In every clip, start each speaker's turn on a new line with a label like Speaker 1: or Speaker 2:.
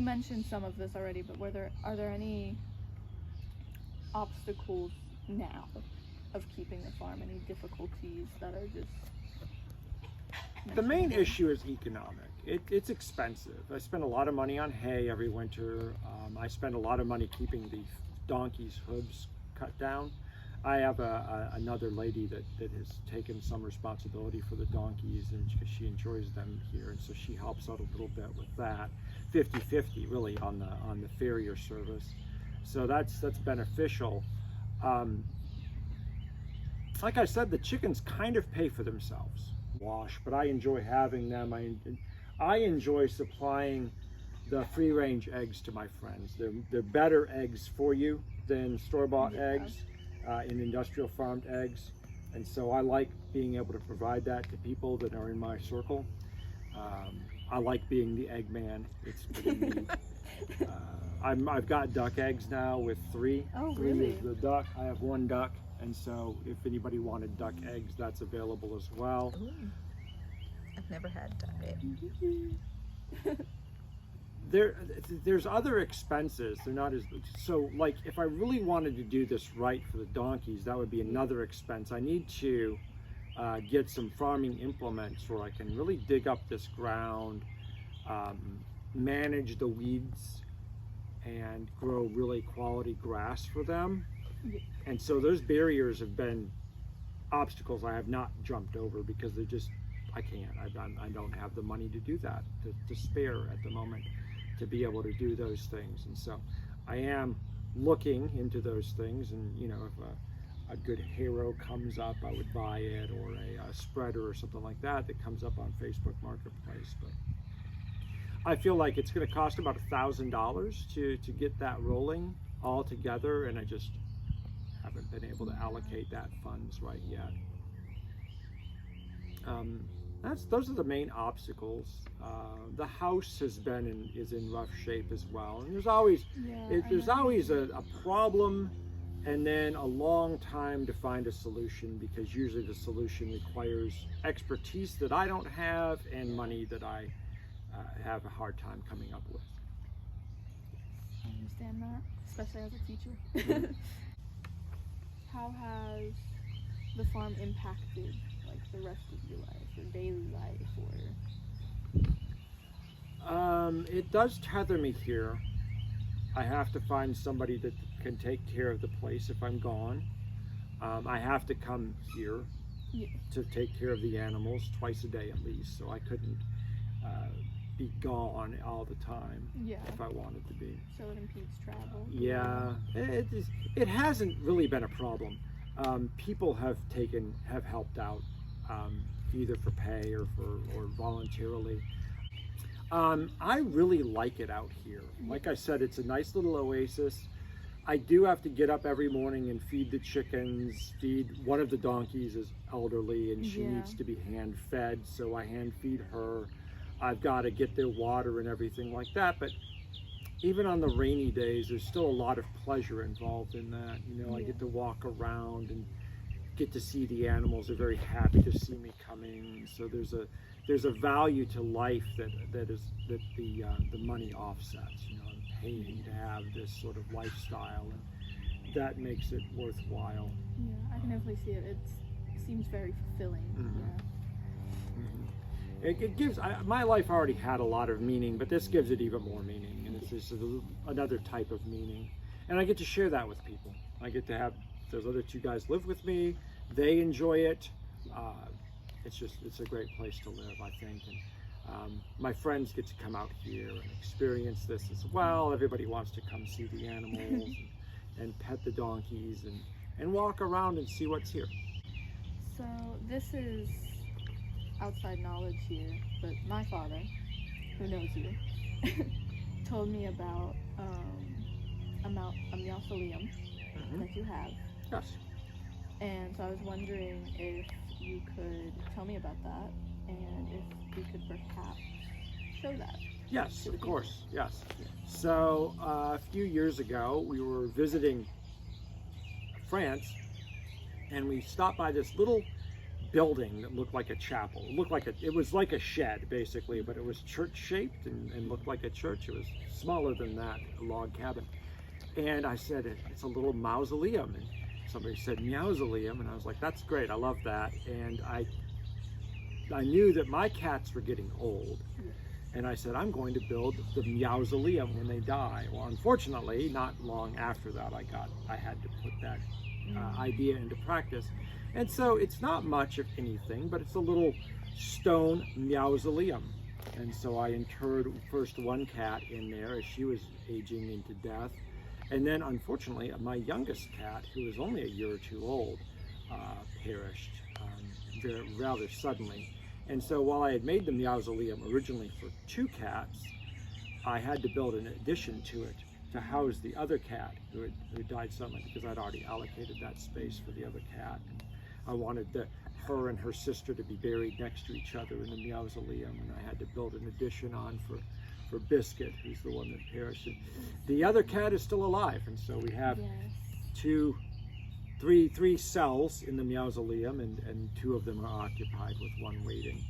Speaker 1: mentioned some of this already, but are there any obstacles now of keeping the farm? Any difficulties that are just
Speaker 2: The main issue is economic. It's expensive. I spend a lot of money on hay every winter. I spend a lot of money keeping the donkeys' hooves cut down. I have another lady that has taken some responsibility for the donkeys, and because she enjoys them here, and so she helps out a little bit with that. 50-50 really on the farrier service. So that's beneficial. Like I said, the chickens kind of pay for themselves. Wash, but I enjoy having them. I enjoy supplying the free-range eggs to my friends. They're better eggs for you than store-bought eggs, in industrial farmed eggs, and so I like being able to provide that to people that are in my circle. I like being the egg man. It's pretty neat. I've got duck eggs now with 3.
Speaker 1: Oh,
Speaker 2: 3
Speaker 1: really?
Speaker 2: is the duck. I have 1 duck, and so if anybody wanted duck eggs, that's available as well.
Speaker 3: Ooh. I've never had duck egg.
Speaker 2: There's other expenses. They're not as so. Like if I really wanted to do this right for the donkeys, that would be another expense. I need to get some farming implements where I can really dig up this ground, manage the weeds, and grow really quality grass for them. And so those barriers have been obstacles I have not jumped over because they're just, I can't. I don't have the money to do that, to spare at the moment, to be able to do those things. And so I am looking into those things, and you know, if a good harrow comes up, I would buy it, or a spreader or something like that comes up on Facebook Marketplace. But I feel like it's going to cost about $1,000 to get that rolling all together, and I just haven't been able to allocate that funds right yet. Those are the main obstacles. The house is in rough shape as well, and there's always a problem, and then a long time to find a solution, because usually the solution requires expertise that I don't have and money that I have a hard time coming up with.
Speaker 1: I understand that, especially as a teacher.
Speaker 2: Mm-hmm.
Speaker 1: How has the farm impacted like the rest of your life, your daily life, or?
Speaker 2: It does tether me here. I have to find somebody that can take care of the place if I'm gone. I have to come here to take care of the animals twice a day at least, so I couldn't be gone all the time if I wanted to be.
Speaker 1: So it impedes travel?
Speaker 2: Yeah, it hasn't really been a problem. People have helped out, either for pay or voluntarily. I really like it out here. Like I said, it's a nice little oasis. I do have to get up every morning and feed the chickens. One of the donkeys is elderly and she needs to be hand fed, so I hand feed her. I've got to get their water and everything like that, but even on the rainy days, there's still a lot of pleasure involved in that. You know, I get to walk around and get to see the animals. They're very happy to see me coming. So there's a value to life that the money offsets. You know, I'm paying to have this sort of lifestyle, and that makes it worthwhile.
Speaker 1: Yeah, I can definitely see it. It seems very fulfilling.
Speaker 2: Mm-hmm.
Speaker 1: Yeah.
Speaker 2: Mm-hmm. It gives, my life already had a lot of meaning, but this gives it even more meaning, and it's just another type of meaning. And I get to share that with people. I get to have those other 2 guys live with me. They enjoy it. It's a great place to live, I think. And my friends get to come out here and experience this as well. Everybody wants to come see the animals and pet the donkeys and walk around and see what's here.
Speaker 1: So this is outside knowledge here, but my father, who knows you, told me about a mausoleum that you have.
Speaker 2: Yes.
Speaker 1: And so I was wondering if you could tell me about that, and if we could perhaps show that.
Speaker 2: Yes, of course, yes. So a few years ago, we were visiting France, and we stopped by this little building that looked like a chapel. It was like a shed basically, but it was church shaped and looked like a church. It was smaller than that, a log cabin. And I said, it's a little mausoleum. And somebody said mausoleum, and I was like, that's great, I love that. And I knew that my cats were getting old. And I said, I'm going to build the mausoleum when they die. Well, unfortunately, not long after that, I had to put that idea into practice. And so it's not much of anything, but it's a little stone mausoleum. And so I interred first one cat in there as she was aging into death. And then, unfortunately, my youngest cat, who was only a year or two old, perished rather suddenly. And so while I had made the mausoleum originally for 2 cats, I had to build an addition to it to house the other cat who died suddenly, because I'd already allocated that space for the other cat. And I wanted her and her sister to be buried next to each other in the mausoleum, and I had to build an addition on for Biscuit, who's the one that perished. And the other cat is still alive, and so we have three cells in the mausoleum, and 2 of them are occupied with one waiting.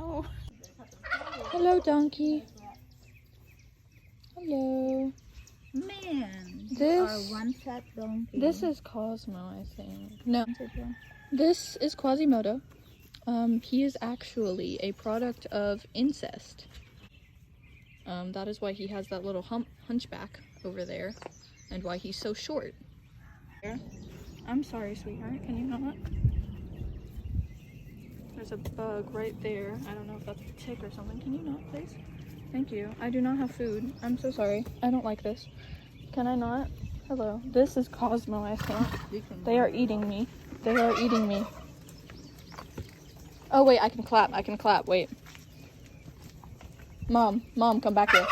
Speaker 1: Oh.
Speaker 3: Hello, donkey. Hello. Man,
Speaker 1: This
Speaker 3: one fat donkey.
Speaker 1: This is Cosmo, I think. No, this is Quasimodo. He is actually a product of incest. That is why he has that little hunchback over there, and why he's so short. I'm sorry, sweetheart. Can you not? There's a bug right there. I don't know if that's a tick or something. Can you not, please? Thank you. I do not have food. I'm so sorry. I don't like this. Can I not? Hello. This is Cosmo, I think. They are eating me. They are eating me. Oh, wait. I can clap. I can clap. Wait. Mom, come back here.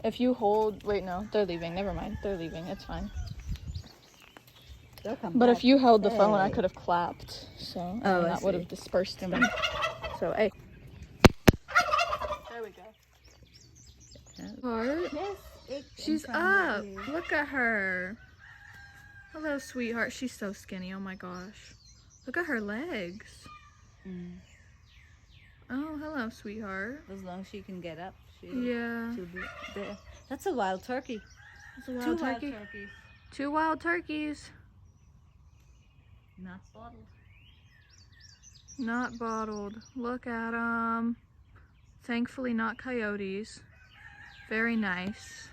Speaker 1: If you hold... Wait, no. They're leaving. Never mind. They're leaving. It's fine. But if you held the phone, I could have clapped. So that would have dispersed them. So, hey. There we go. Heart. She's up. Look at her. Hello, sweetheart. She's so skinny. Oh my gosh. Look at her legs. Oh, hello, sweetheart.
Speaker 4: As long as she can get up, she'll
Speaker 1: Yeah.
Speaker 4: be there. That's a wild turkey.
Speaker 1: It's a wild turkey.
Speaker 4: Wild turkeys.
Speaker 1: 2 wild turkeys.
Speaker 4: Not bottled.
Speaker 1: Not bottled. Look at them. Thankfully not coyotes. Very nice.